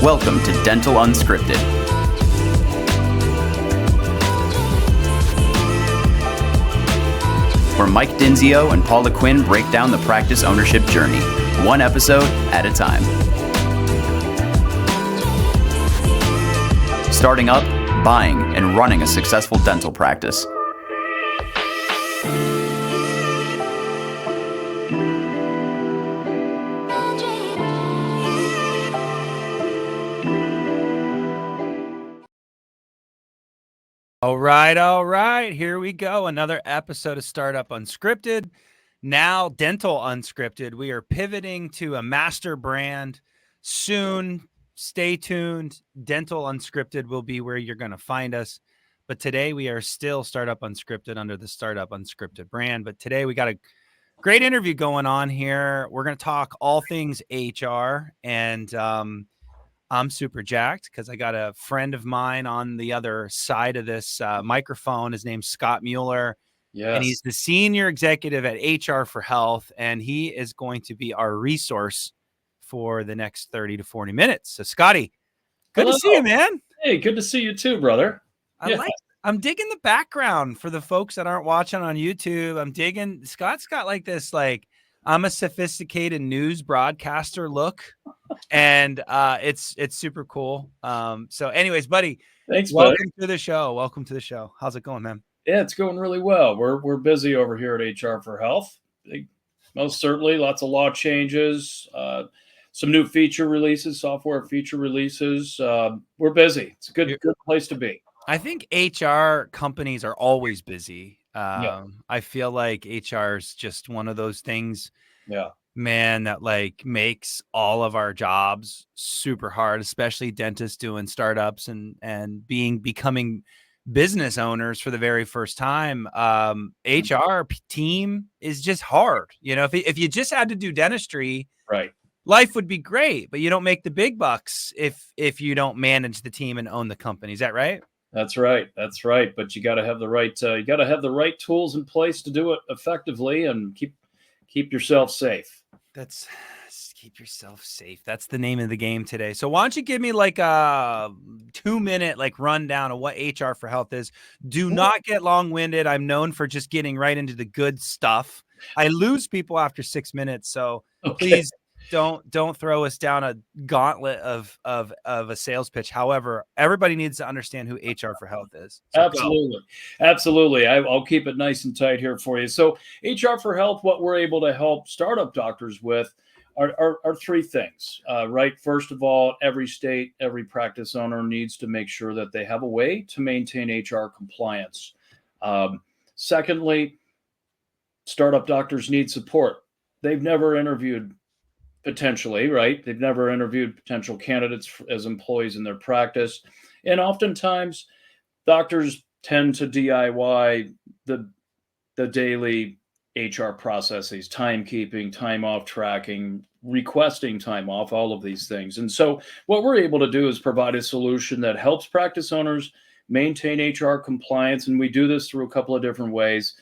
Welcome to Dental Unscripted. Where Mike Dinsio and Paula Quinn break down the practice ownership journey, one episode at a time. Starting up, buying, and running a successful dental practice. All right. Here we go. Another episode of Startup Unscripted. Now Dental Unscripted. We are pivoting to a master brand soon. Stay tuned. Dental Unscripted will be where you're going to find us. But today we are still Startup Unscripted under the Startup Unscripted brand. But today we got a great interview going on here. We're going to talk all things HR, and I'm super jacked because I got a friend of mine on the other side of this microphone. His name's Scott Mueller. Yes. And he's the senior executive at HR for Health, and he is going to be our resource for the next 30 to 40 minutes. So, Scotty, good to see you, man. Hey, good to see you too, brother. I'm digging the background for the folks that aren't watching on YouTube. I'm digging. Scott's got like this, I'm a sophisticated news broadcaster look, and it's super cool. So anyways, buddy, thanks. Welcome to the show. How's it going, man? Yeah, it's going really well. We're busy over here at HR for Health. Most certainly, lots of law changes, some new feature releases, software feature releases. We're busy. It's a good place to be. I think HR companies are always busy. I feel like HR is just one of those things, man, that makes all of our jobs super hard, especially dentists doing startups and becoming business owners for the very first time. HR team is just hard. You know, if you just had to do dentistry, right, life would be great, but you don't make the big bucks if you don't manage the team and own the company. Is that right? That's right. But you got to have the right tools in place to do it effectively and keep yourself safe. Keep yourself safe. That's the name of the game today. So why don't you give me like a 2-minute rundown of what HR for Health is? Do not get long-winded. I'm known for just getting right into the good stuff. I lose people after 6 minutes, so please don't throw us down a gauntlet of a sales pitch. However, everybody needs to understand who HR for Health is. So Absolutely. I'll keep it nice and tight here for you. So HR for Health, what we're able to help startup doctors with are three things, right? First of all, every state, every practice owner needs to make sure that they have a way to maintain HR compliance. Secondly, startup doctors need support. They've never interviewed potentially, right? They've never interviewed potential candidates as employees in their practice. And oftentimes doctors tend to DIY the daily HR processes, timekeeping, time off tracking, requesting time off, all of these things. And so what we're able to do is provide a solution that helps practice owners maintain HR compliance. And we do this through a couple of different ways.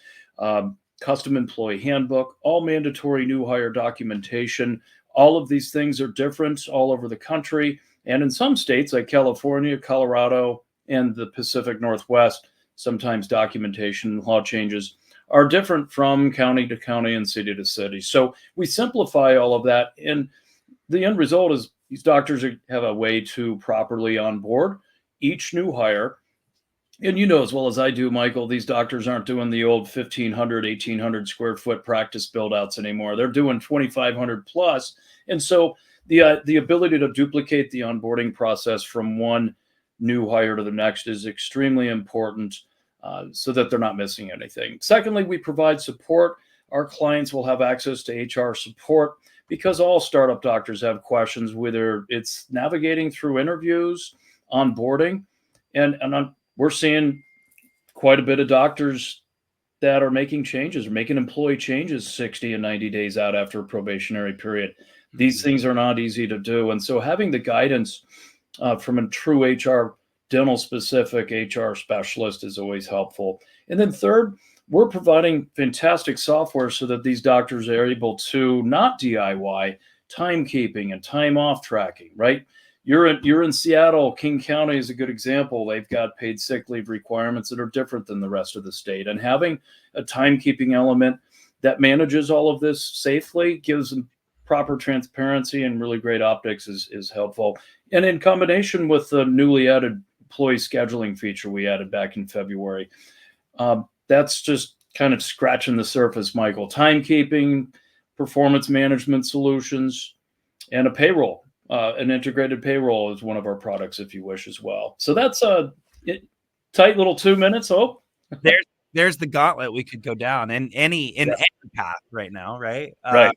Custom employee handbook, all mandatory new hire documentation. All of these things are different all over the country. And in some states like California, Colorado, and the Pacific Northwest, sometimes documentation law changes are different from county to county and city to city. So we simplify all of that. And the end result is these doctors have a way to properly onboard each new hire. And you know as well as I do, Michael, these doctors aren't doing the old 1,500, 1,800 square foot practice build-outs anymore. They're doing 2,500 plus. And so the ability to duplicate the onboarding process from one new hire to the next is extremely important so that they're not missing anything. Secondly, we provide support. Our clients will have access to HR support because all startup doctors have questions, whether it's navigating through interviews, onboarding, and we're seeing quite a bit of doctors that are making changes, or making employee changes 60 and 90 days out after a probationary period. These things are not easy to do. And so having the guidance from a true HR, dental specific HR specialist is always helpful. And then third, we're providing fantastic software so that these doctors are able to not DIY timekeeping and time off tracking, right? You're in Seattle. King County is a good example. They've got paid sick leave requirements that are different than the rest of the state, and having a timekeeping element that manages all of this safely gives them proper transparency, and really great optics is helpful. And in combination with the newly added employee scheduling feature we added back in February, that's just kind of scratching the surface, Michael. Timekeeping, performance management solutions, and a payroll. An integrated payroll is one of our products, if you wish, as well. So that's a tight little 2 minutes. Oh, there's the gauntlet we could go down in any path right now, right? Right.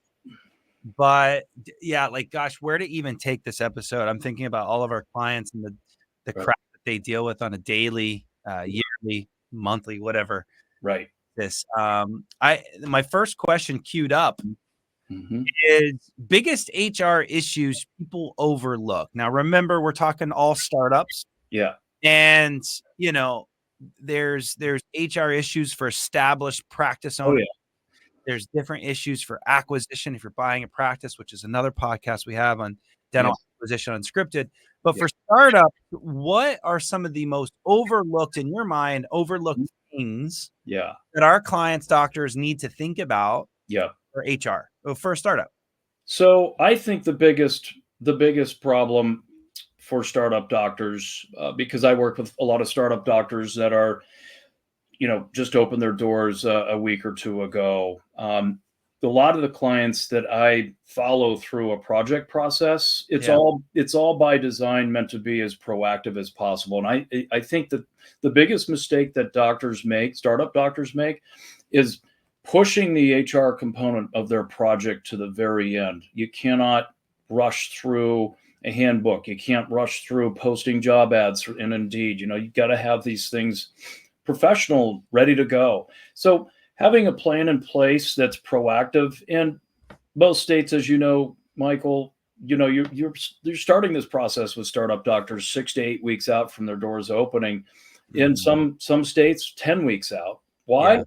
But yeah, like, gosh, where to even take this episode? I'm thinking about all of our clients and the crap that they deal with on a daily, yearly, monthly, whatever. Right. My first question queued up is biggest HR issues people overlook. Now, remember, we're talking all startups. Yeah. And, there's HR issues for established practice owners. Oh, yeah. There's different issues for acquisition if you're buying a practice, which is another podcast we have on dental acquisition unscripted. But for startups, what are some of the most overlooked, in your mind, things that our clients, doctors need to think about for HR for a startup? So I think the biggest problem for startup doctors, because I work with a lot of startup doctors that are, just opened their doors a week or two ago. A lot of the clients that I follow through a project process, it's all by design meant to be as proactive as possible. And I think that the biggest mistake that startup doctors make, is pushing the HR component of their project to the very end. You cannot rush through a handbook. You can't rush through posting job ads in Indeed. You got to have these things professional, ready to go. So having a plan in place that's proactive, and most states, as you know, Michael, you're starting this process with startup doctors 6 to 8 weeks out from their doors opening. In some states, 10 weeks out. Why? Yeah.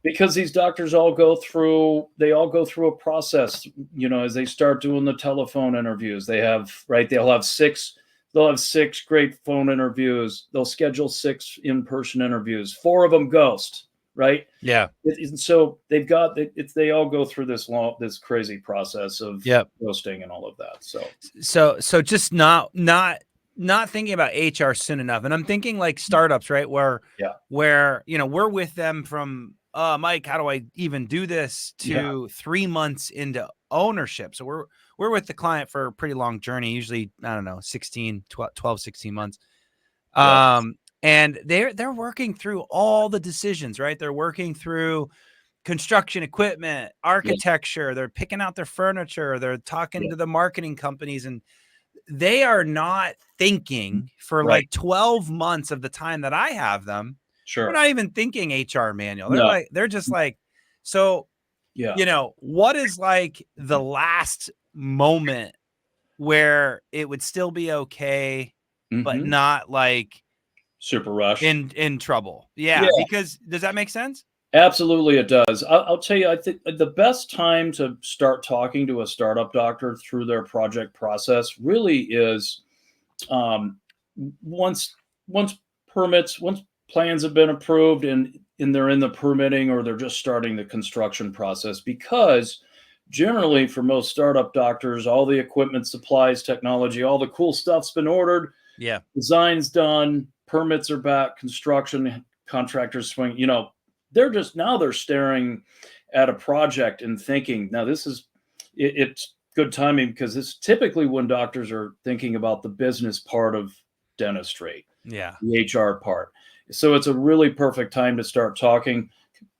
Because these doctors all go through a process, as they start doing the telephone interviews. They'll have six great phone interviews. They'll schedule 6 in-person interviews. 4 of them ghost, right? Yeah. And so they all go through this crazy process of ghosting and all of that. So just not thinking about HR soon enough. And I'm thinking like startups, right? Where we're with them from, Mike, how do I even do this, to 3 months into ownership. So we're with the client for a pretty long journey, usually, I don't know, 12, 16 months. And they're working through all the decisions, right? They're working through construction equipment, architecture. They're picking out their furniture. They're talking to the marketing companies, and they are not thinking for like 12 months of the time that I have them. Sure. They're not even thinking HR manual. They're just like, so, what is like the last moment where it would still be okay, but not like super rush in trouble? Yeah. Because does that make sense? Absolutely, it does. I'll tell you, I think the best time to start talking to a startup doctor through their project process really is once plans have been approved and they're in the permitting, or they're just starting the construction process. Because generally, for most startup doctors, all the equipment, supplies, technology, all the cool stuff's been ordered. Yeah. Design's done, permits are back, construction contractors swing, they're staring at a project and thinking, now it's good timing, because it's typically when doctors are thinking about the business part of dentistry, the HR part. So it's a really perfect time to start talking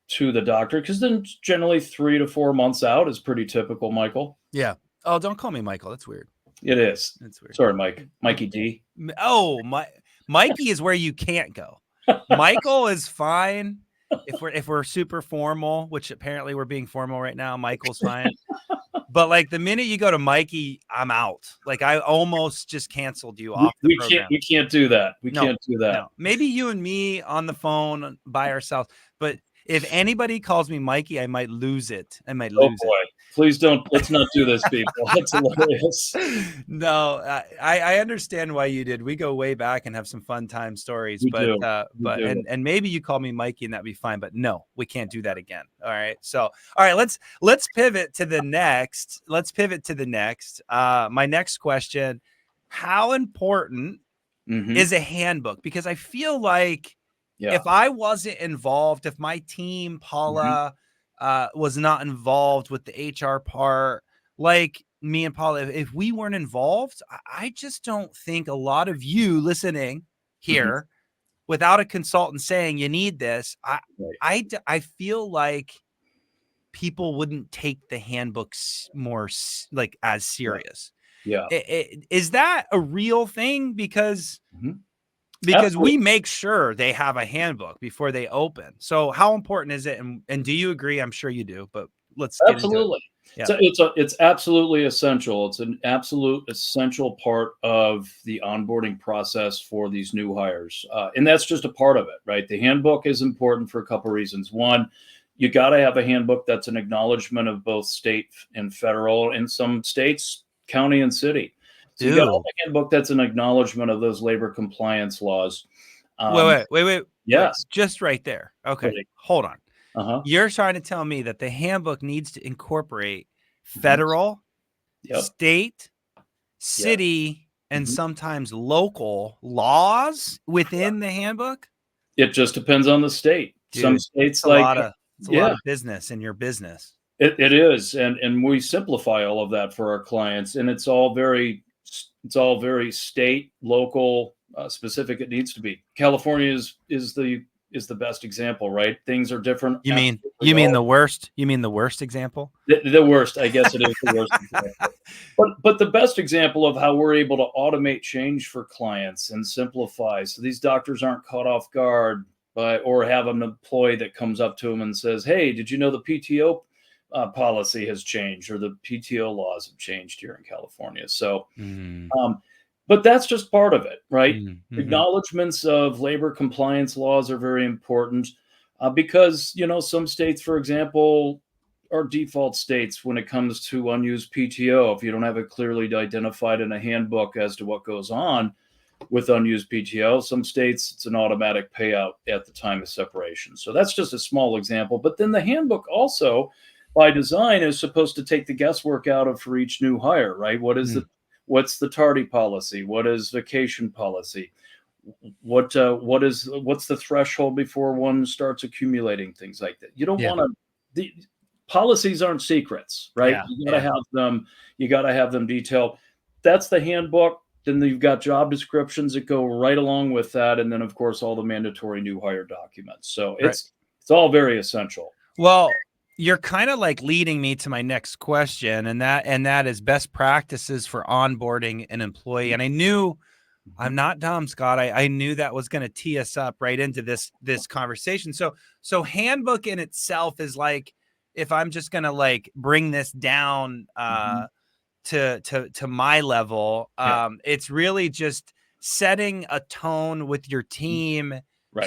to the doctor, because then generally 3 to 4 months out is pretty typical, Michael. Yeah. Oh, don't call me Michael. That's weird. It is. That's weird. Sorry, Mikey D. Oh, Mikey is where you can't go. Michael is fine. If we're super formal, which apparently we're being formal right now, Michael's fine. But like the minute you go to Mikey, I'm out. Like I almost just canceled you off the program. We can't do that. We can't do that. No. Maybe you and me on the phone by ourselves. But If anybody calls me Mikey, I might lose it. I might Oh lose boy, please don't. Let's not do this, people. That's hilarious. it. No, I understand why you did. We go way back and have some fun time stories. We But do. and maybe you call me Mikey and that'd be fine. But no, we can't do that again. All right. So all right, let's pivot to the next. My next question: how important is a handbook? Because I feel like if I wasn't involved, if my team, Paula, was not involved with the HR part, like me and Paula, if we weren't involved, I just don't think a lot of you listening here, without a consultant saying you need this, I feel like people wouldn't take the handbooks more like as serious. Yeah. Is that a real thing? Because Absolutely. we make sure they have a handbook before they open. So how important is it? And do you agree? I'm sure you do, but let's get Absolutely. into it. So it's absolutely essential. It's an absolute essential part of the onboarding process for these new hires. And that's just a part of it, right? The handbook is important for a couple of reasons. One, you got to have a handbook that's an acknowledgement of both state and federal, in some states, county and city. So you got to have a handbook that's an acknowledgement of those labor compliance laws. Wait. Yes. Just right there. Okay. Right. Hold on. You're trying to tell me that the handbook needs to incorporate federal, state, city, and sometimes local laws within the handbook? It just depends on the state. Dude, some states it's a lot of business in your business. It is, and we simplify all of that for our clients, and it's all very state, local, specific. It needs to be. California is the best example, right? Things are different. You mean the worst? You mean the worst example? The worst, I guess it is the worst example. But the best example of how we're able to automate change for clients and simplify, so these doctors aren't caught off guard or have an employee that comes up to them and says, "Hey, did you know the PTO policy has changed, or the PTO laws have changed here in California?" So, but that's just part of it, right? Acknowledgements of labor compliance laws are very important because, some states, for example, are default states when it comes to unused PTO. If you don't have it clearly identified in a handbook as to what goes on with unused PTO, some states it's an automatic payout at the time of separation. So that's just a small example. But then the handbook also, by design, is supposed to take the guesswork out of for each new hire, right? What's the tardy policy? What is vacation policy? What's the threshold before one starts accumulating things like that? You don't want to. The policies aren't secrets, right? You got to have them. You got to have them detailed. That's the handbook. Then you've got job descriptions that go right along with that, and then of course all the mandatory new hire documents. So it's all very essential. Well, you're kind of like leading me to my next question, and that is best practices for onboarding an employee. And I knew, I'm not dumb, Scott. I knew that was going to tee us up right into this conversation. So handbook in itself is like, if I'm just going to like bring this down to my level, it's really just setting a tone with your team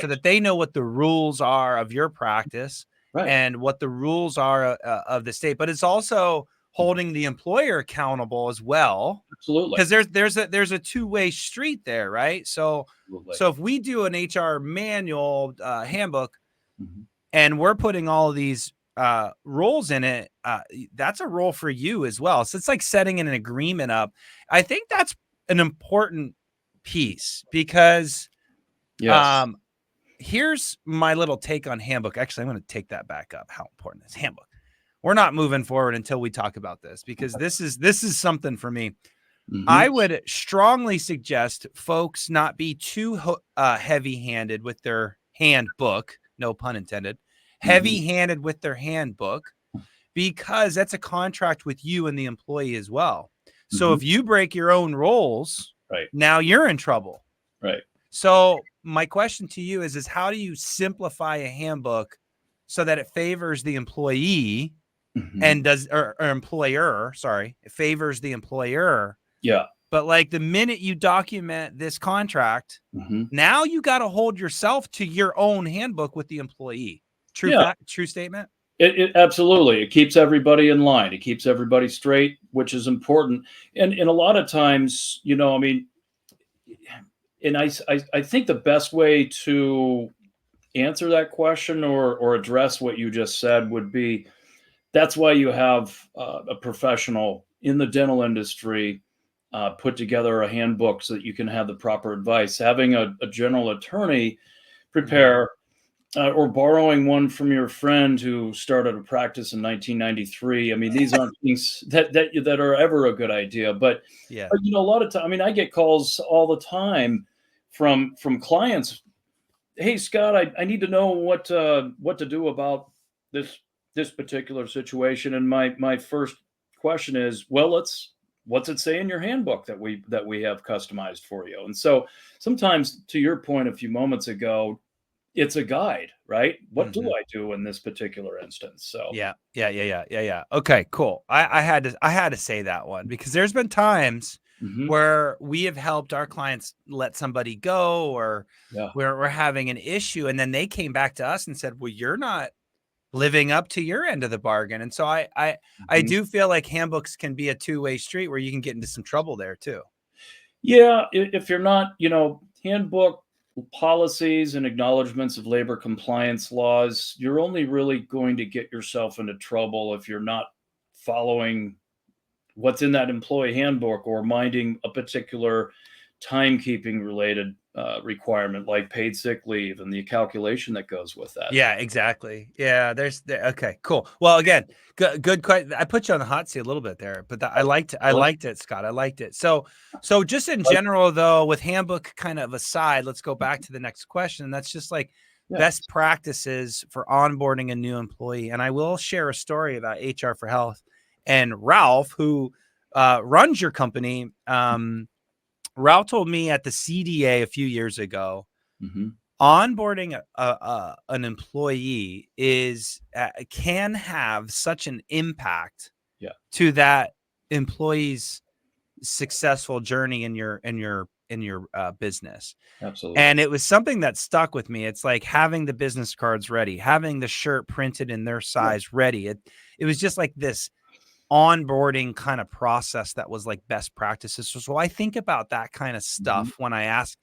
so that they know what the rules are of your practice. And what the rules are of the state, but it's also holding the employer accountable as well. Absolutely, because there's a two-way street there, right? So if we do an HR manual handbook, and we're putting all of these roles in it, that's a role for you as well. So it's like setting an agreement up. I think that's an important piece because here's my little take on handbook. Actually, I'm going to take that back up. How important is handbook? We're not moving forward until we talk about this, because this is something for me. I would strongly suggest folks not be too heavy-handed with their handbook, no pun intended, heavy-handed with their handbook, because that's a contract with you and the employee as well. So if you break your own rules, now you're in trouble. Right. So my question to you is how do you simplify a handbook so that it favors the employee and or employer, it favors the employer. Yeah. But like the minute you document this contract, now you got to hold yourself to your own handbook with the employee. True statement. It absolutely. It keeps everybody in line. It keeps everybody straight, which is important. And a lot of times, I mean, and I think the best way to answer that question or address what you just said would be, that's why you have a professional in the dental industry put together a handbook so that you can have the proper advice. Having a general attorney prepare or borrowing one from your friend who started a practice in 1993. I mean, these aren't things that are ever a good idea. But a lot of time, I mean, I get calls all the time from clients. Hey, Scott, I need to know what to do about this particular situation. And my first question is, well, what's it say in your handbook that we have customized for you? And so sometimes, to your point a few moments ago, it's a guide, right? What do I do in this particular instance? So yeah. Okay, cool. I had to say that one because there's been times where we have helped our clients let somebody go, or where we're having an issue, and then they came back to us and said, well, you're not living up to your end of the bargain. And so I do feel like handbooks can be a two-way street where you can get into some trouble there too. Yeah, if you're not, handbook policies and acknowledgments of labor compliance laws, you're only really going to get yourself into trouble if you're not following what's in that employee handbook or minding a particular timekeeping related requirement like paid sick leave and the calculation that goes with that. Yeah, exactly. Yeah, okay, cool. Well, again, good question. I put you on the hot seat a little bit there, but I liked it, Scott. I liked it. So just in general, though, with handbook kind of aside, let's go back to the next question. And that's just like best practices for onboarding a new employee. And I will share a story about HR for Health and Ralph, who runs your company. Ralph told me at the CDA a few years ago, onboarding an employee can have such an impact to that employee's successful journey in your business. Absolutely. And it was something that stuck with me. It's like having the business cards ready, having the shirt printed in their size ready. It was just like this onboarding kind of process that was like best practices. So I think about that kind of stuff when I ask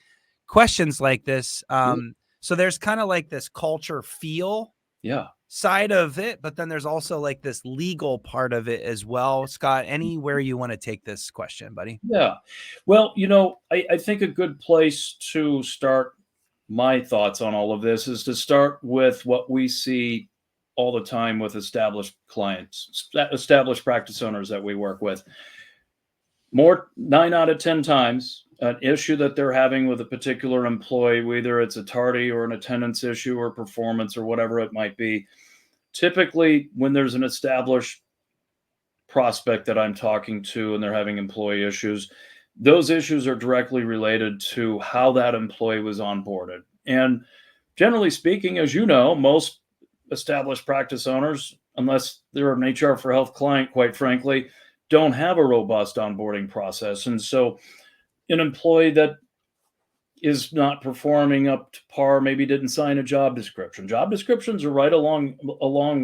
questions like this. So there's kind of like this culture feel side of it, but then there's also like this legal part of it as well. Scott, anywhere you want to take this question, buddy? Yeah. Well, I think a good place to start my thoughts on all of this is to start with what we see all the time with established clients, established practice owners that we work with. 9 out of 10 times, an issue that they're having with a particular employee, whether it's a tardy or an attendance issue or performance or whatever it might be, typically when there's an established prospect that I'm talking to and they're having employee issues, those issues are directly related to how that employee was onboarded. And generally speaking, as you know, most established practice owners, unless they're an HR for Health client, quite frankly, don't have a robust onboarding process. And so an employee that is not performing up to par, maybe didn't sign a job description. Job descriptions are right along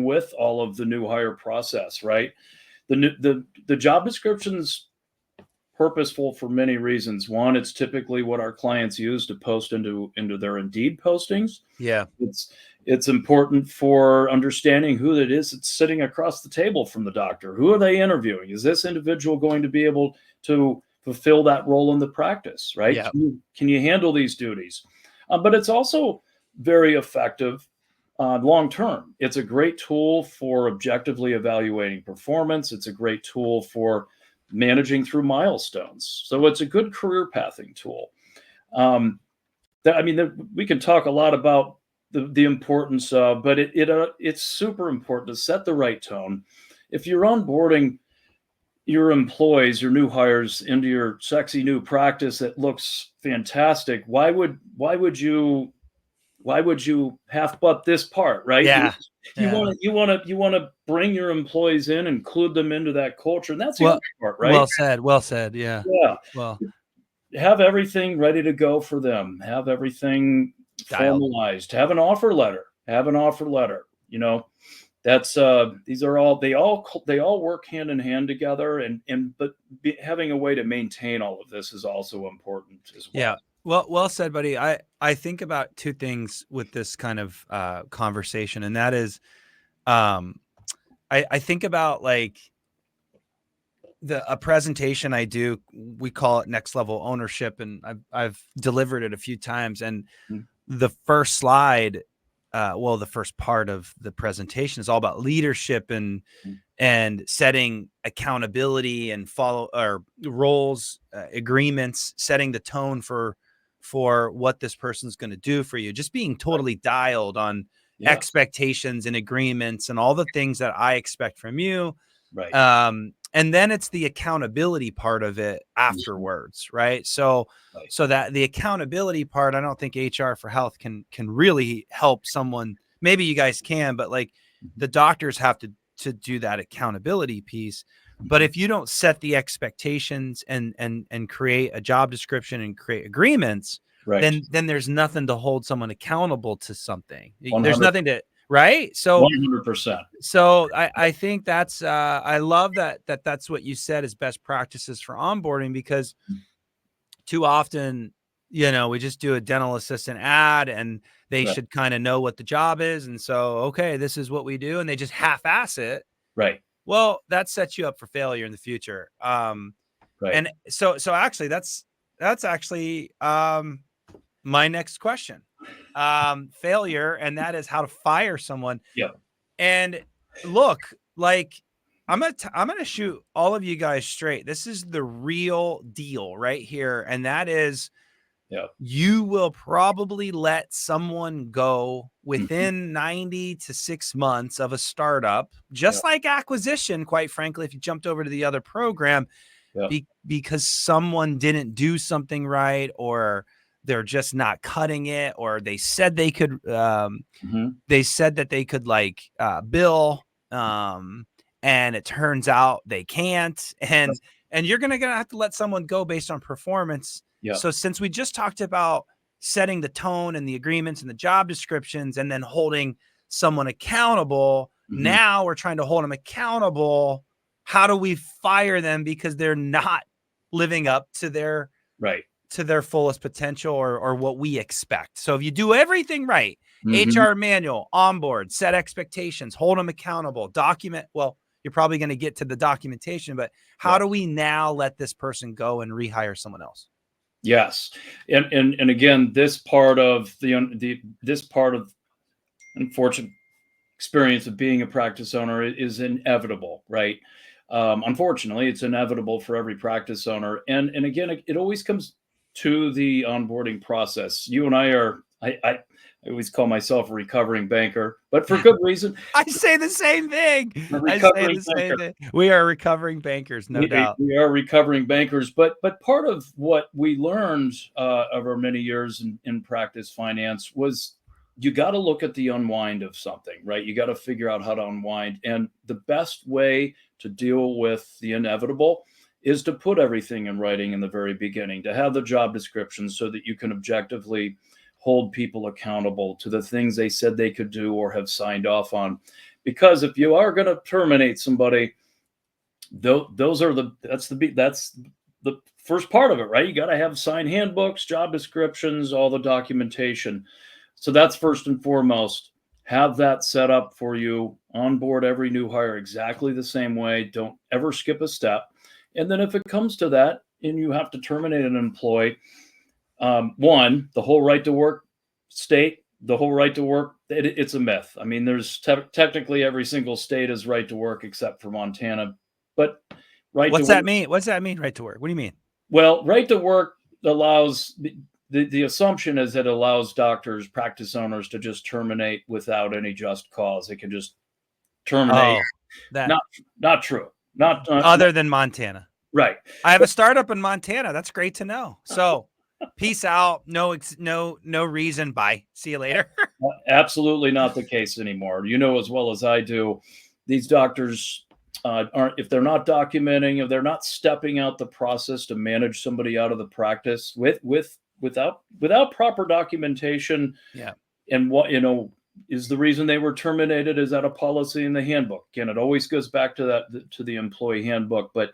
with all of the new hire process, right? The job description's purposeful for many reasons. One, it's typically what our clients use to post into their Indeed postings. Yeah. It's important for understanding who it is that's sitting across the table from the doctor. Who are they interviewing? Is this individual going to be able to fulfill that role in the practice, right? Yeah. Can you handle these duties? But it's also very effective long term. It's a great tool for objectively evaluating performance. It's a great tool for managing through milestones. So it's a good career pathing tool. We can talk a lot about the importance of, but it's super important to set the right tone. If you're onboarding your employees, your new hires into your sexy new practice that looks fantastic, why would you half butt this part, right? Yeah. You want to bring your employees in, include them into that culture, and that's the other part, right? Well said. Yeah. Well, have everything ready to go for them. Have everything formalized. Have an offer letter. That's these are all they all work hand in hand together, but having a way to maintain all of this is also important as well. Yeah. Well said, buddy. I think about two things with this kind of conversation, and that is, I think about like a presentation I do. We call it next level ownership, and I've delivered it a few times. And the first slide, the first part of the presentation is all about leadership and setting accountability and follow or roles, agreements, setting the tone for what this person's going to do for you, just being totally dialed on expectations and agreements and all the things that I expect from you. Right. And then it's the accountability part of it afterwards. Right. So that the accountability part, I don't think HR for Health can really help someone. Maybe you guys can, but like the doctors have to do that accountability piece. But if you don't set the expectations and create a job description and create agreements, then there's nothing to hold someone accountable to something. 100%. There's nothing to, right? So 100%. So I think that's I love that's what you said is best practices for onboarding, because too often, we just do a dental assistant ad and they should kind of know what the job is. And so, okay, this is what we do. And they just half-ass it. Right. Well, that sets you up for failure in the future. And so actually that's actually my next question. Failure, and that is how to fire someone. Yeah. And look, like I'm gonna shoot all of you guys straight. This is the real deal right here, and that is, you will probably let someone go within 90 to 6 months of a startup, just like acquisition. Quite frankly, if you jumped over to the other program, because someone didn't do something right, or they're just not cutting it, or they said they could, they said that they could bill, and it turns out they can't. And you're going to have to let someone go based on performance. So since we just talked about setting the tone and the agreements and the job descriptions and then holding someone accountable, now we're trying to hold them accountable. How do we fire them because they're not living up to their to their fullest potential or what we expect? So if you do everything right, HR manual, onboard, set expectations, hold them accountable, document. Well, you're probably going to get to the documentation, but how do we now let this person go and rehire someone else? Yes. And again, this part of this part of unfortunate experience of being a practice owner is inevitable, right? Unfortunately, it's inevitable for every practice owner. And again, it always comes to the onboarding process. You and I always call myself a recovering banker, but for good reason. I say the same thing. We are recovering bankers, no doubt. We are recovering bankers, but part of what we learned over many years in practice finance was you got to look at the unwind of something, right? You got to figure out how to unwind. And the best way to deal with the inevitable is to put everything in writing in the very beginning, to have the job description so that you can objectively hold people accountable to the things they said they could do or have signed off on. Because if you are going to terminate somebody, that's the first part of it, right? You got to have signed handbooks, job descriptions, all the documentation. So that's first and foremost. Have that set up for you. Onboard every new hire exactly the same way. Don't ever skip a step. And then if it comes to that and you have to terminate an employee, one, the whole right to work state, the whole right to work, it's a myth. I mean, there's technically every single state is right to work except for Montana. But What's that mean? What's that mean, right to work? What do you mean? Well, right to work allows the assumption is that it allows doctors, practice owners to just terminate without any just cause. They can just terminate. Not true. Not other than Montana. Right. I have a startup in Montana. That's great to know. So peace out. No reason. Bye. See you later. Absolutely not the case anymore. You know as well as I do, these doctors aren't, if they're not documenting, if they're not stepping out the process to manage somebody out of the practice without proper documentation. Yeah. And Is the reason they were terminated, is that a policy in the handbook? Again, it always goes back to that, to the employee handbook, but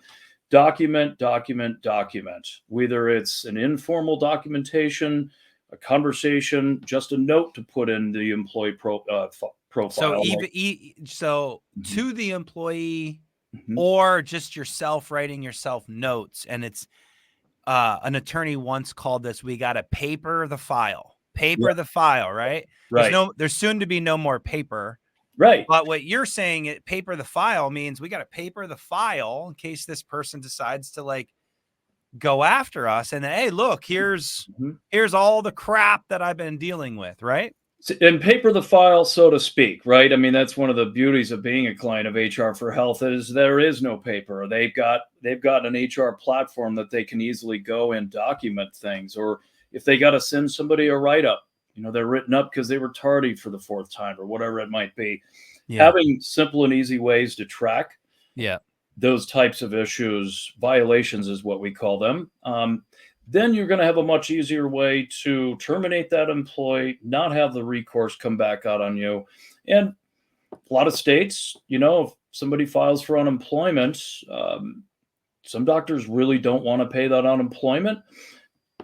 document, document, document. Whether it's an informal documentation, a conversation, just a note to put in the employee profile. So even Mhm. to the employee, Mhm. or just yourself writing yourself notes. And it's an attorney once called this, we got to paper the file, Yeah, right? right, There's soon to be no more paper. right. But what you're saying, paper the file, means we got to paper the file in case this person decides to like go after us. And hey, look, here's Mhm. all the crap that I've been dealing with, right? And paper the file, so to speak, right? I mean, that's one of the beauties of being a client of HR for Health, is there is no paper. They've got an HR platform that they can easily go and document things. Or if they got to send somebody a write up, they're written up because they were tardy for the fourth time or whatever it might be. Yeah. Having simple and easy ways to track Yeah. those types of issues, violations is what we call them, then you're going to have a much easier way to terminate that employee, not have the recourse come back out on you. And a lot of states, if somebody files for unemployment, some doctors really don't want to pay that unemployment.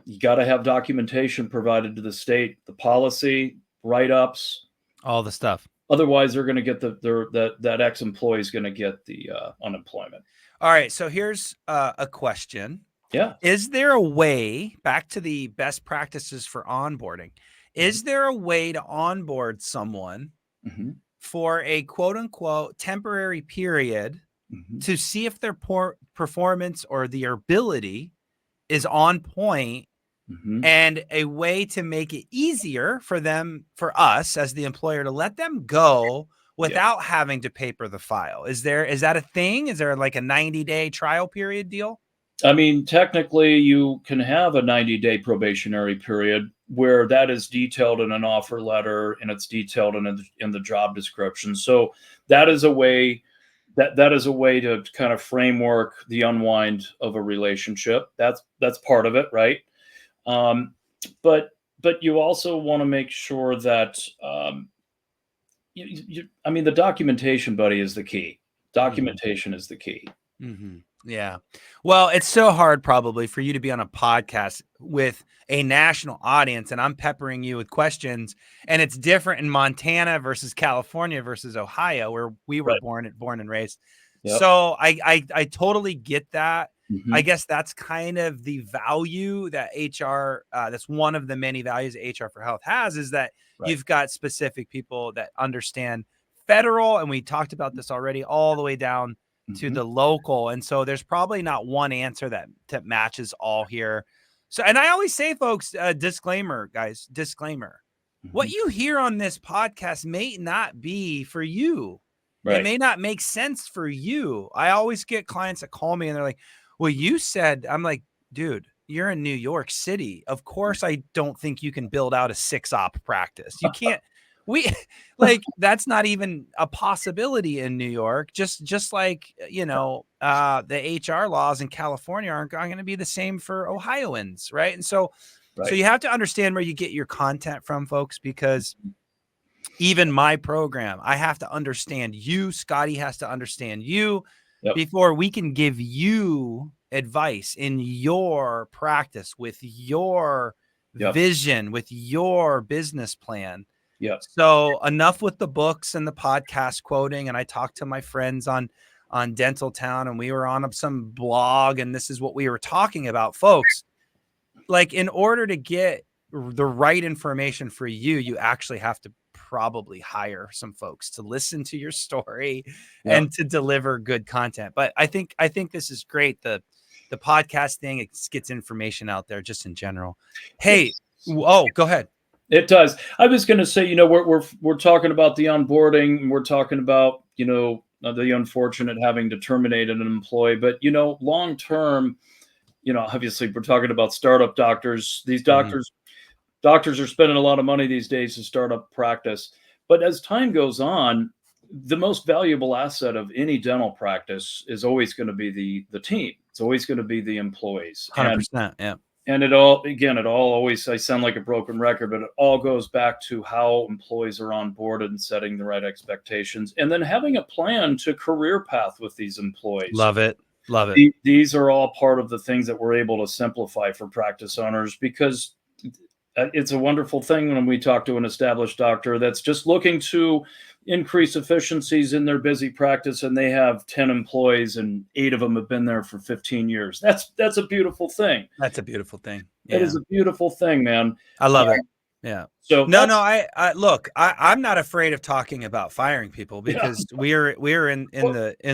You got to have documentation provided to the state, the policy, write-ups. All the stuff. Otherwise, they're going to get that ex-employee is going to get the unemployment. All right. So here's a question. Yeah. Is there a way, back to the best practices for onboarding, is there a way to onboard someone Mhm. for a quote unquote temporary period Mhm. to see if their performance or their ability is on point, Mhm. and a way to make it easier for us as the employer, to let them go without having to paper the file? Is that a thing? Is there like a 90-day trial period deal? I mean, technically, you can have a 90-day probationary period where that is detailed in an offer letter and it's detailed in the job description. So that is a way that is a way to kind of framework the unwind of a relationship. That's part of it, right? Um, but you also want to make sure that I mean, the documentation, buddy, is the key. Documentation is the key. Yeah. Well, it's so hard probably for you to be on a podcast with a national audience, and I'm peppering you with questions, and it's different in Montana versus California versus Ohio, where we were Right. born and raised. Yep. So I totally get that. I Mhm. guess that's kind of the value that HR, that's one of the many values that HR for Health has, is that Right. you've got specific people that understand federal, and we talked about this already, all the way down to Mhm. the local. And so there's probably not one answer that matches all here. So, and I always say, folks, disclaimer, guys, disclaimer. What Mhm. you hear on this podcast may not be for you. It Right. may not make sense for you. I always get clients that call me and they're like, well, you said, I'm like, dude, you're in New York City. Of course, I don't think you can build out a 6-op practice. You can't. We like, that's not even a possibility in New York. Just like, the HR laws in California aren't going to be the same for Ohioans, right? And so Right. you have to understand where you get your content from, folks, because even my program, I have to understand you. Scotty has to understand you Yep. before we can give you advice in your practice with your Yep. vision, with your business plan. Yep. So enough with the books and the podcast quoting. And I talked to my friends on Dental Town, and we were on some blog, and this is what we were talking about, folks. Like, in order to get the right information for you, you actually have to probably hire some folks to listen to your story Yep. and to deliver good content. But I think this is great. The podcast thing, it gets information out there just in general. Hey, go ahead. It does. I was going to say, we're talking about the onboarding, and we're talking about, the unfortunate having to terminate an employee, but long term, obviously we're talking about startup doctors. These doctors are spending a lot of money these days to start up practice. But as time goes on, the most valuable asset of any dental practice is always going to be the team. It's always going to be the employees. 100%. Yeah. And it all, again, it all always, I sound like a broken record, but it all goes back to how employees are onboarded and setting the right expectations, and then having a plan to career path with these employees. Love it. Love it. These are all part of the things that we're able to simplify for practice owners, because it's a wonderful thing when we talk to an established doctor that's just looking to increase efficiencies in their busy practice, and they have 10 employees and 8 of them have been there for 15 years. That's a beautiful thing. That's a beautiful thing. It is a beautiful thing, man. I love it. Yeah. So no, I look, I'm not afraid of talking about firing people, because we're in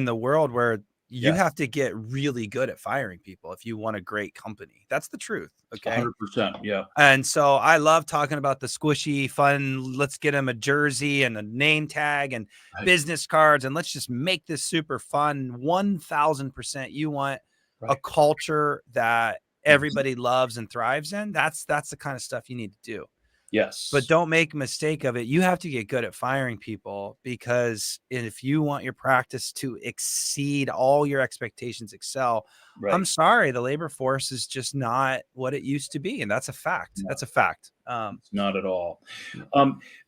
the world where you have to get really good at firing people if you want a great company. That's the truth. Okay. 100%. Yeah. And so I love talking about the squishy fun. Let's get them a jersey and a name tag and business cards, and let's just make this super fun. 1000%. You want a culture that everybody loves and thrives in. That's the kind of stuff you need to do. Yes. But don't make a mistake of it. You have to get good at firing people, because if you want your practice to exceed all your expectations, excel, I'm sorry, the labor force is just not what it used to be. And that's a fact. No. That's a fact. It's not at all.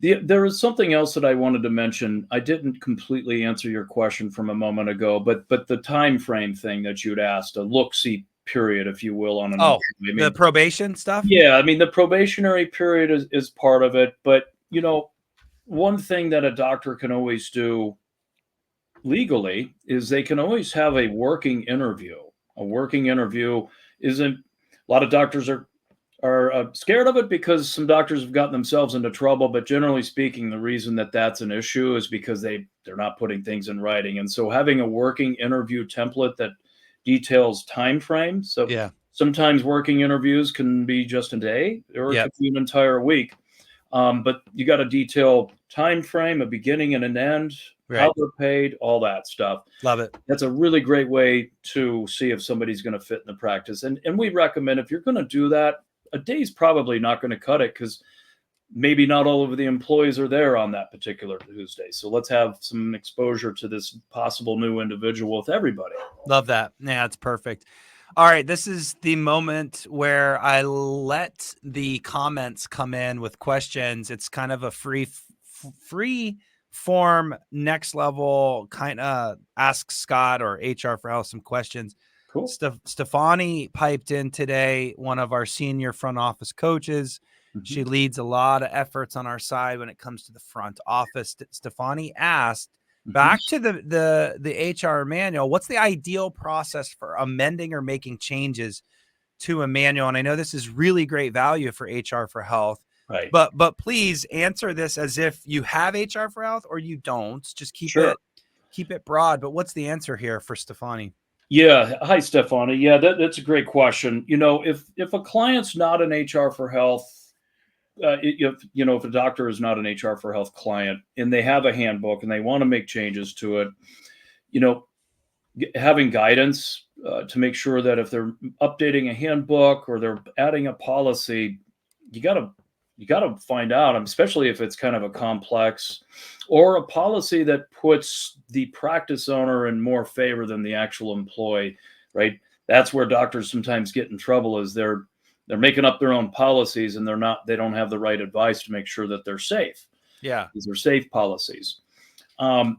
There is something else that I wanted to mention. I didn't completely answer your question from a moment ago, but the time frame thing that you'd asked, a look-see period, if you will, on an the probation stuff. Yeah, I mean, the probationary period is part of it, but one thing that a doctor can always do legally is they can always have a working interview. A working interview isn't, a lot of doctors are scared of it because some doctors have gotten themselves into trouble, but generally speaking, the reason that that's an issue is because they're not putting things in writing. And so having a working interview template that details time frames. So sometimes working interviews can be just a day, or it could be an entire week. But you got to detail time frame, a beginning and an end, how they're paid, all that stuff. Love it. That's a really great way to see if somebody's going to fit in the practice. And we recommend, if you're going to do that, a day's probably not going to cut it, because maybe not all of the employees are there on that particular Tuesday. So let's have some exposure to this possible new individual with everybody. Love that. Yeah, it's perfect. All right. This is the moment where I let the comments come in with questions. It's kind of a free form, next level kind of ask Scott or HR for Health some questions. Cool. Stefani piped in today, one of our senior front office coaches. She leads a lot of efforts on our side when it comes to the front office. Stefani asked, back to the HR manual, what's the ideal process for amending or making changes to a manual? And I know this is really great value for HR for Health, right? But please answer this as if you have HR for Health or you don't. Just keep it broad. But what's the answer here for Stefani? Yeah. Hi, Stefani. Yeah, that's a great question. If a client's not an HR for Health, if a doctor is not an HR for Health client and they have a handbook and they want to make changes to it, having guidance to make sure that if they're updating a handbook or they're adding a policy, you got to find out, especially if it's kind of a complex or a policy that puts the practice owner in more favor than the actual employee, right? That's where doctors sometimes get in trouble, is they're making up their own policies and they don't have the right advice to make sure that they're safe. Yeah. These are safe policies. And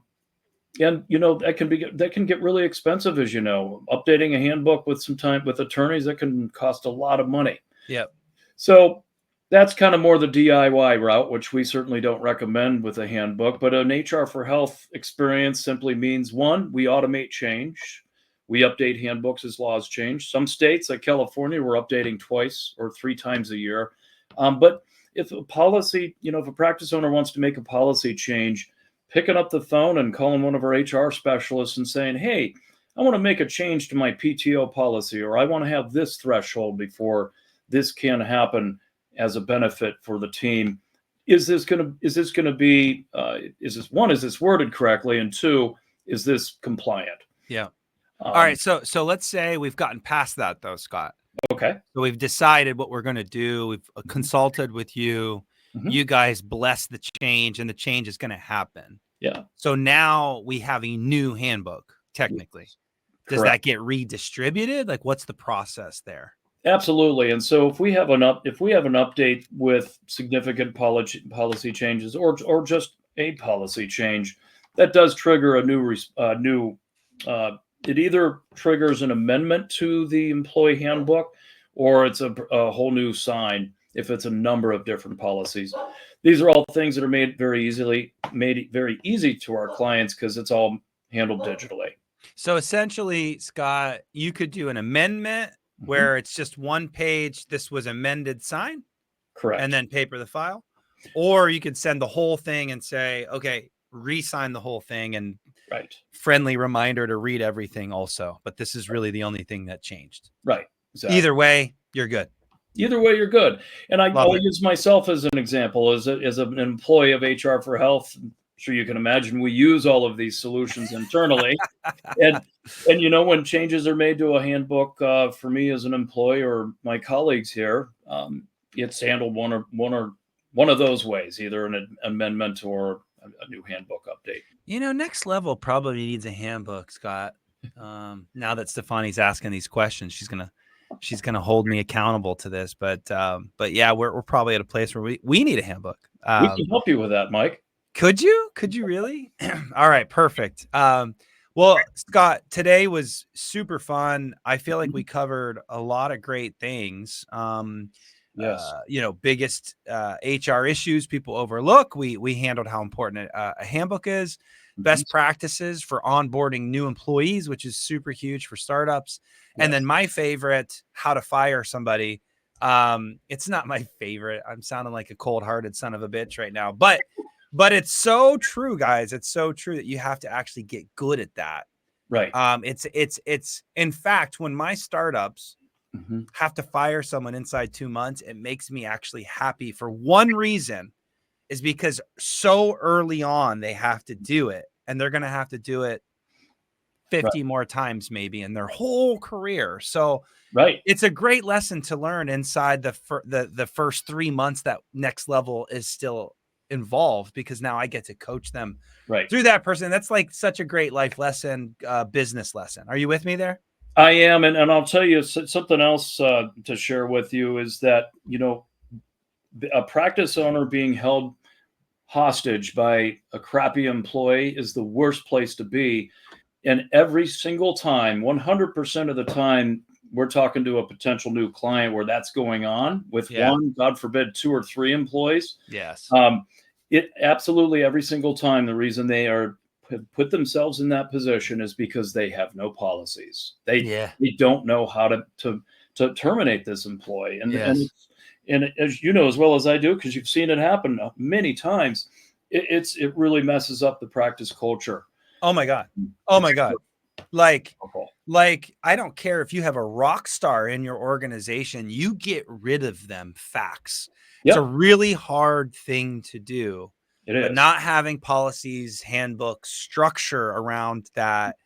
that can get really expensive, as updating a handbook with attorneys, that can cost a lot of money. Yep. So that's kind of more the DIY route, which we certainly don't recommend with a handbook. But an HR for Health experience simply means, one, we automate change. We update handbooks as laws change. Some states, like California, we're updating 2 or 3 times a year. But if a policy, if a practice owner wants to make a policy change, picking up the phone and calling one of our HR specialists and saying, hey, I want to make a change to my PTO policy, or I want to have this threshold before this can happen as a benefit for the team. Is this going to be, is this worded correctly? And 2, is this compliant? Yeah. All right. So let's say we've gotten past that though, Scott. Okay. So we've decided what we're going to do. We've consulted with you. You guys bless the change, and the change is going to happen. Yeah. So now we have a new handbook, technically. Does that get redistributed? Like, what's the process there? Absolutely. And so if we have an update with significant policy changes or just a policy change, that does trigger a new uh, it either triggers an amendment to the employee handbook, or it's a whole new sign if it's a number of different policies. These are all things that are made very easy to our clients because it's all handled digitally. So essentially, Scott, you could do an amendment Mhm. where it's just one page, this was amended, sign, Correct. and then paper the file. Or you could send the whole thing and say, okay, re-sign the whole thing, and Right. friendly reminder to read everything also. But this is really the only thing that changed. Right. Exactly. Either way, you're good. Either way, you're good. And Love I'll it. use myself as an example. As an employee of HR for Health, I'm sure you can imagine we use all of these solutions internally. and when changes are made to a handbook, for me as an employee or my colleagues here, it's handled one of those ways, either an amendment or a new handbook update. Next level probably needs a handbook, Scott. Now that Stefani's asking these questions, she's gonna hold me accountable to this. But yeah, we're probably at a place where we need a handbook. We can help you with that, Mike. Could you really? All right, perfect. Well, Scott, today was super fun. I feel like we covered a lot of great things. Yes. Biggest HR issues people overlook. We handled how important a handbook is, best practices for onboarding new employees, which is super huge for startups. And then my favorite, how to fire somebody. It's not my favorite. I'm sounding like a cold-hearted son of a bitch right now, but it's so true, guys. It's so true that you have to actually get good at that. Right. It's in fact, when my startups have to fire someone inside 2 months, it makes me actually happy for one reason, is because so early on they have to do it, and they're going to have to do it 50 more times maybe in their whole career. So it's a great lesson to learn inside the first 3 months that next level is still involved, because now I get to coach them through that person. That's like such a great life lesson, business lesson. Are you with me there? I am, and I'll tell you something else to share with you is that a practice owner being held hostage by a crappy employee is the worst place to be. And every single time, 100% of the time, we're talking to a potential new client where that's going on with one, God forbid, 2 or 3 employees. Yes. It absolutely every single time, the reason they are put themselves in that position is because they have no policies. They don't know how to terminate this employee. And as you know as well as I do, because you've seen it happen many times, it really messes up the practice culture. Oh my God. Oh my God. Like I don't care if you have a rock star in your organization, you get rid of them facts. It's a really hard thing to do. It is. But not having policies, handbooks, structure around that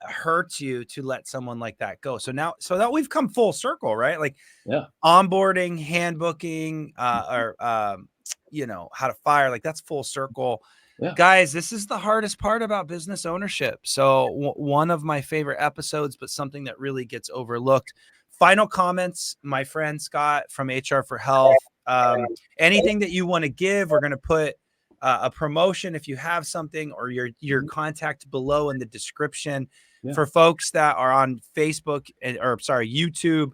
hurts you to let someone like that go. So that we've come full circle, right? Like onboarding, handbooking, or how to fire, like that's full circle. Guys, this is the hardest part about business ownership. So one of my favorite episodes, but something that really gets overlooked. Final comments, my friend Scott from HR for Health. Anything that you want to give, we're going to put a promotion if you have something, or your contact below in the description. For folks that are on Facebook YouTube.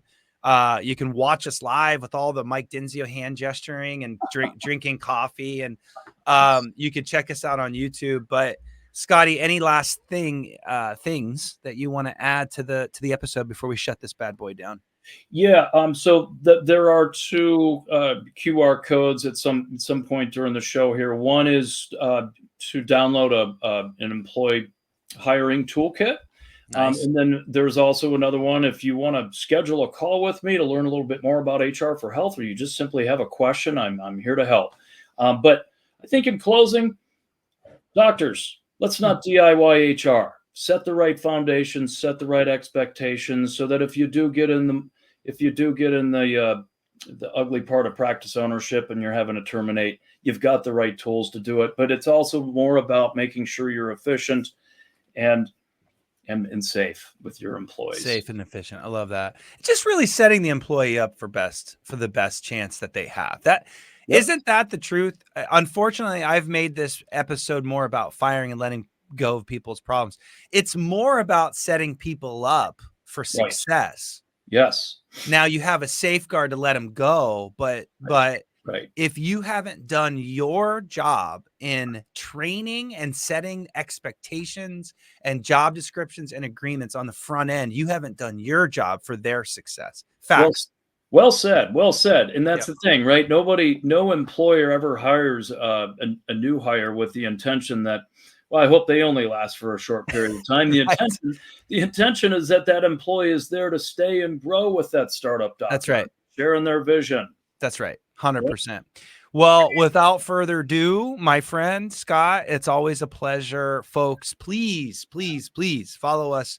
You can watch us live with all the Mike Dinsio hand gesturing and drinking coffee, and you can check us out on YouTube. But Scotty, any last things that you want to add to the episode before we shut this bad boy down? So there are 2 QR codes at some point during the show here. One is to download an employee hiring toolkit. Nice. And then there's also another one if you want to schedule a call with me to learn a little bit more about HR for Health, or you just simply have a question. I'm here to help. But I think in closing, doctors, let's not DIY HR. Set the right foundation, set the right expectations, so that if you do get in the ugly part of practice ownership and you're having to terminate, you've got the right tools to do it. But it's also more about making sure you're efficient. And and safe with your employees. Safe and efficient. I love that. Just really setting the employee up for the best chance that they have. That isn't that the truth? Unfortunately, I've made this episode more about firing and letting go of people's problems. It's more about setting people up for success. Yes. Now you have a safeguard to let them go, but if you haven't done your job in training and setting expectations and job descriptions and agreements on the front end, you haven't done your job for their success. Facts. Well said. Well said. And that's the thing, right? No employer ever hires a new hire with the intention that, well, I hope they only last for a short period of time. The intention is that employee is there to stay and grow with that startup doctor. That's right. Sharing their vision. That's right. 100%. Well, without further ado, my friend Scott, it's always a pleasure. Folks, please, please, please follow us.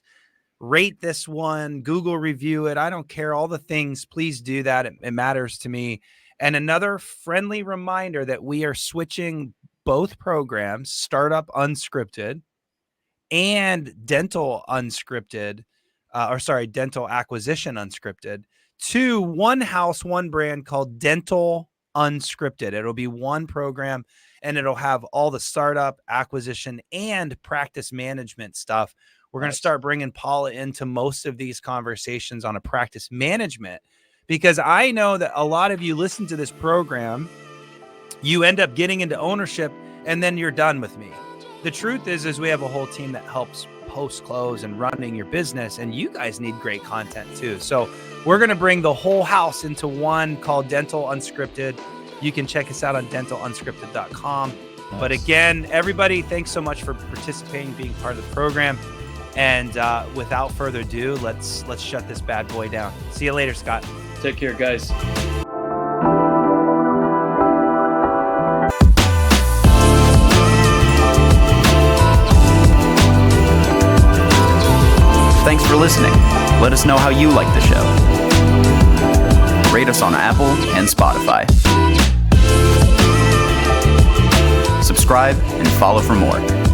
Rate this one, Google review it. I don't care. All the things, please do that. It matters to me. And another friendly reminder that we are switching both programs, Startup Unscripted and Dental Unscripted, Dental Acquisition Unscripted, to one house, one brand called Dental Unscripted. It'll be one program, and it'll have all the startup, acquisition, and practice management stuff. We're going to start bringing Paula into most of these conversations on a practice management, because I know that a lot of you listen to this program, you end up getting into ownership, and then you're done with me. The truth is we have a whole team that helps post-close and running your business, and you guys need great content too. So we're going to bring the whole house into one called Dental Unscripted. You can check us out on dentalunscripted.com. Nice. But again, everybody, thanks so much for participating, being part of the program. And without further ado, let's shut this bad boy down. See you later, Scott. Take care, guys. Thanks for listening. Let us know how you like the show. Rate us on Apple and Spotify. Subscribe and follow for more.